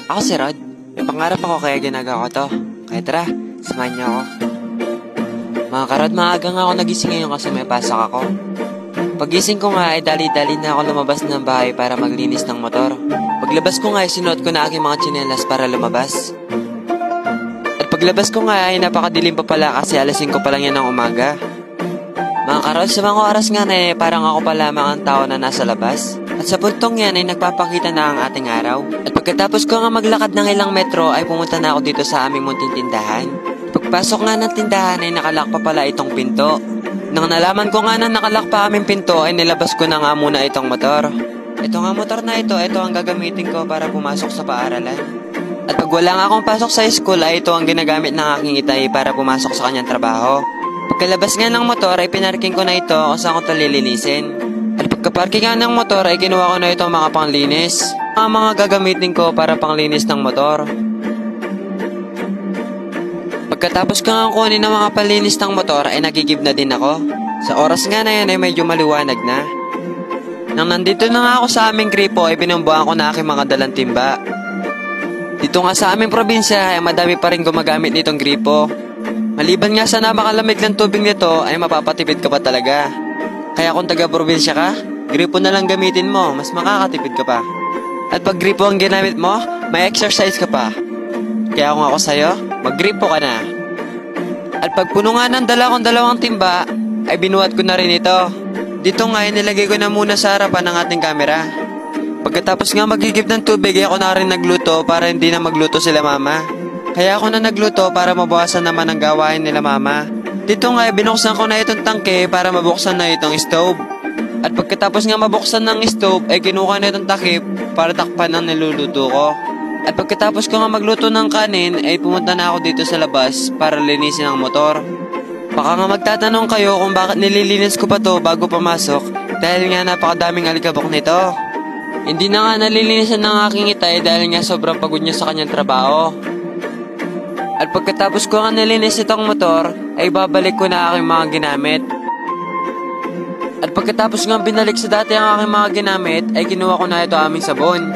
Ako si Rod. May pangarap ako kaya ginagawa ko to. Kaya tara, samahan niyo ako. Mga karod, maaga nga ako nagising ngayon kasi may pasok ako. Pagising ko nga ay dali-dali na ako lumabas ng bahay para maglinis ng motor. Paglabas ko nga ay sinuot ko na aking mga tsinelas para lumabas. At paglabas ko nga ay napakadilim pa pala kasi alas 5 pa lang yan ng umaga. Mga karod, sa mga oras nga na parang ako pa lamang ang tao na nasa labas. At sa puntong yan ay nagpapakita na ang ating araw. At pagkatapos ko nga maglakad ng ilang metro ay pumunta na ako dito sa aming munting tindahan. Pagpasok nga ng tindahan ay nakalak pa pala itong pinto. Nang nalaman ko nga na nakalak pa aming pinto ay nilabas ko na nga muna itong motor. Ito nga motor na ito ang gagamitin ko para pumasok sa paaralan. At pag wala nga akong pasok sa school ay ito ang ginagamit ng aking itay para pumasok sa kanyang trabaho. Pagkalabas nga ng motor ay pinarking ko na ito kung saan ko ito lilinisin. At pagkaparking nga ng motor ay kinuha ko na itong mga panglinis. Ang mga gagamitin ko para panglinis ng motor. Pagkatapos ko nga kunin ng mga panlinis ng motor ay nagigib na din ako. Sa oras nga na yan ay medyo maliwanag na. Nang nandito na nga ako sa aming gripo ay binumbuhan ko na aking mga dalang timba. Dito nga sa aming probinsya ay madami pa rin gumagamit nitong gripo. Maliban nga sa napakalamig ng tubig nito ay mapapatipid ka pa talaga. Kaya kung taga-probinsya ka, gripo na lang gamitin mo, mas makakatipid ka pa. At pag gripo ang ginamit mo, may exercise ka pa. Kaya kung ako sa'yo, mag-gripo ka na. At pag puno nga ng dala kong dalawang timba, ay binuhat ko na rin ito. Dito nga ay nilagay ko na muna sa harapan ng ating camera. Pagkatapos nga magigib ng tubig ay ako na rin nagluto para hindi na magluto sila mama. Kaya ako na nagluto para mabawasan naman ang gawain nila mama. Dito nga ay binuksan ko na itong tangke para mabuksan na itong stove. At pagkatapos nga mabuksan ng stove ay kinuha na itong takip para takpan ang niluluto ko. At pagkatapos ko nga magluto ng kanin ay pumunta na ako dito sa labas para linisin ang motor. Baka nga magtatanong kayo kung bakit nililinis ko pa to bago pumasok dahil nga napakadaming alikabok nito. Hindi na nga nalilinisan ng aking itay dahil nga sobrang pagod niya sa kanyang trabaho. At pagkatapos ko nga nalinis itong motor, ay babalik ko na aking mga ginamit. At pagkatapos nga binalik sa dati ang aking mga ginamit, ay kinuha ko na ito aming sabon.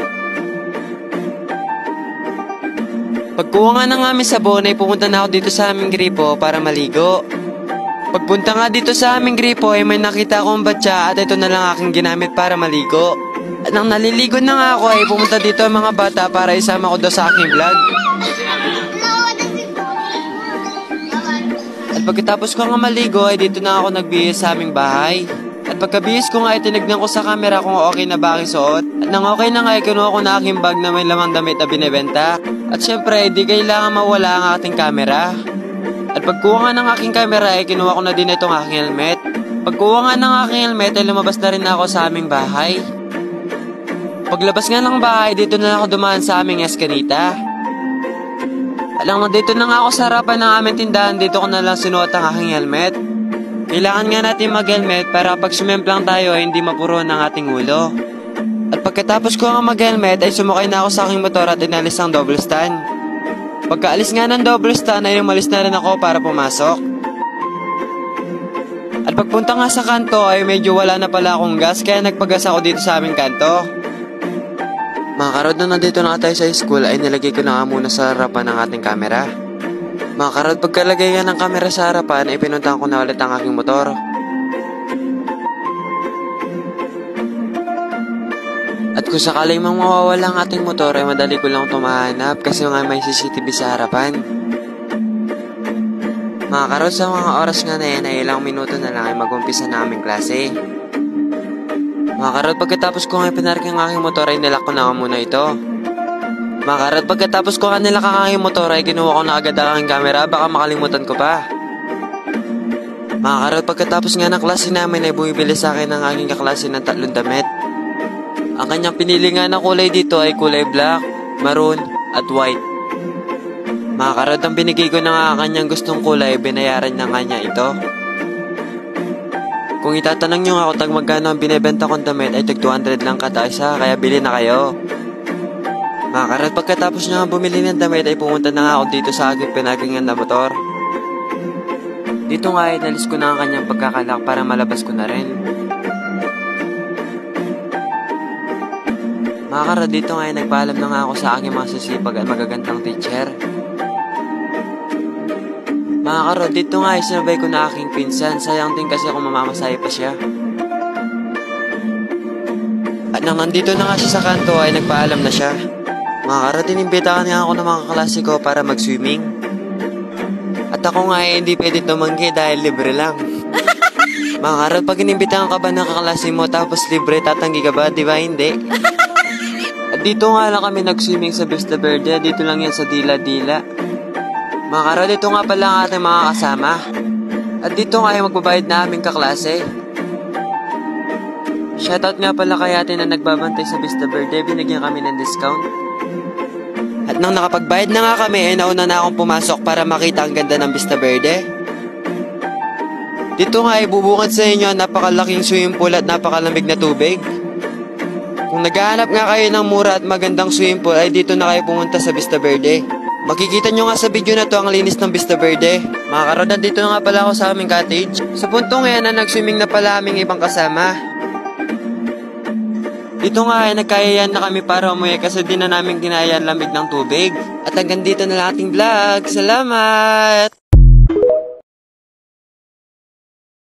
Pagkuha nga ng aming sabon, ay pumunta na ako dito sa aming gripo para maligo. Pagpunta nga dito sa aming gripo, ay may nakita akong batya at ito na lang aking ginamit para maligo. At nang naliligo na nga ako, ay pumunta dito ang mga bata para isama ko daw sa aking vlog. At pagkatapos ko nga maligo ay dito na ako nagbihis sa aming bahay. At pagkabihis ko nga ay tinignan ko sa camera kung okay na ba aking suot. At nang okay na nga ay kinuha ko na aking bag na may lamang damit na binibenta. At syempre di kailangan mawala ang ating camera. At pagkuha nga ng aking camera ay kinuha ko na din itong aking helmet. Pagkuha nga ng aking helmet ay lumabas na rin ako sa aming bahay. Paglabas nga ng bahay dito na ako dumaan sa aming eskanita. Alam mo, dito na nga ako sa harapan ng aming tindahan, dito ko na lang sinuot ang aking helmet. Kailangan nga natin mag-helmet para pag sumemplang tayo ay hindi mapuro ng ating ulo. At pagkatapos ko nga mag-helmet ay sumakay na ako sa aking motor at inalis ang double stand. Pagkaalis nga ng double stand ay umalis na rin ako para pumasok. At pagpunta nga sa kanto ay medyo wala na pala akong gas kaya nagpagas ako dito sa aming kanto. Mga karod, na nandito na tayo sa school ay nilagay ko na nga muna sa harapan ng ating camera. Mga karod, pagkalagay nga ng camera sa harapan ay pinuntahan ko na ulit ang aking motor. At kung sakaling mang mawawala ang ating motor ay madali ko lang tumahanap kasi nga may CCTV sa harapan. Mga karod, sa mga oras nga na yan ay ilang minuto na lang ay mag-umpisa na aming klase. Mga karod, pagkatapos ko nga pinarking ang aking motor ay nilak ko na muna ito. Mga karod, pagkatapos ko nga nilak ang aking motor ay kinuha ko na agad ang aking camera baka makalimutan ko pa. Mga karod, pagkatapos nga ng klase namin ay bumibili sa akin ang aking kaklase ng 3 damit. Ang kanyang pinili nga na kulay dito ay kulay black, maroon at white. Mga karod, ang binigay ko na nga kanyang gustong kulay, binayaran na kanya ito. Kung itatanong nyo ako tag magkano ang binibenta kong damit ay tag 200 lang kada isa, kaya bili na kayo. Mga karod, pagkatapos nyo nga bumili ng damit ay pumunta na nga ako dito sa aking pinagingan na motor. Dito nga ay nalis ko na ang kanyang pagkakalak para malabas ko na rin. Mga karod, dito nga ay nagpaalam na nga ako sa aking mga susipag at magagandang teacher. Mga karod, dito nga ay sinabay ko na aking pinsan. Sayang din kasi kung mamamasaya pa siya. At nang nandito na nga siya sa kanto ay nagpaalam na siya. Mga karod, inimbitahan nga ako ng mga kaklase ko para mag-swimming. At ako nga ay hindi pwede tumanggi dahil libre lang. Mga karod, pag inimbitahan ka ba ng kaklase mo tapos libre, tatanggi ka ba? Di ba hindi? At dito nga lang kami nag-swimming sa Vista Verde. Dito lang yan sa Dila-Dila. Mga karod, dito nga pala ang ating mga kasama. At dito nga ay magbabayad na aming kaklase. Shoutout nga pala kay ate na nagbabantay sa Vista Verde. Binigyan kami ng discount. At nang nakapagbayad na nga kami, ay nauna na akong pumasok para makita ang ganda ng Vista Verde. Dito nga ay bubukod sa inyo ang napakalaking swimming pool at napakalamig na tubig. Kung naghahanap nga kayo ng mura at magandang swimming pool, ay dito na kayo pumunta sa Vista Verde. Makikita nyo nga sa video na to ang linis ng Vista Verde. Mga karod, dito na nga pala ako sa aming cottage. Sa punto ngayon na nag-swimming na pala aming ibang kasama. Dito nga ay nagkayayan na kami para umuwi kasi di na namin kinaya ang lamig ng tubig. At hanggang dito na lang ating vlog. Salamat!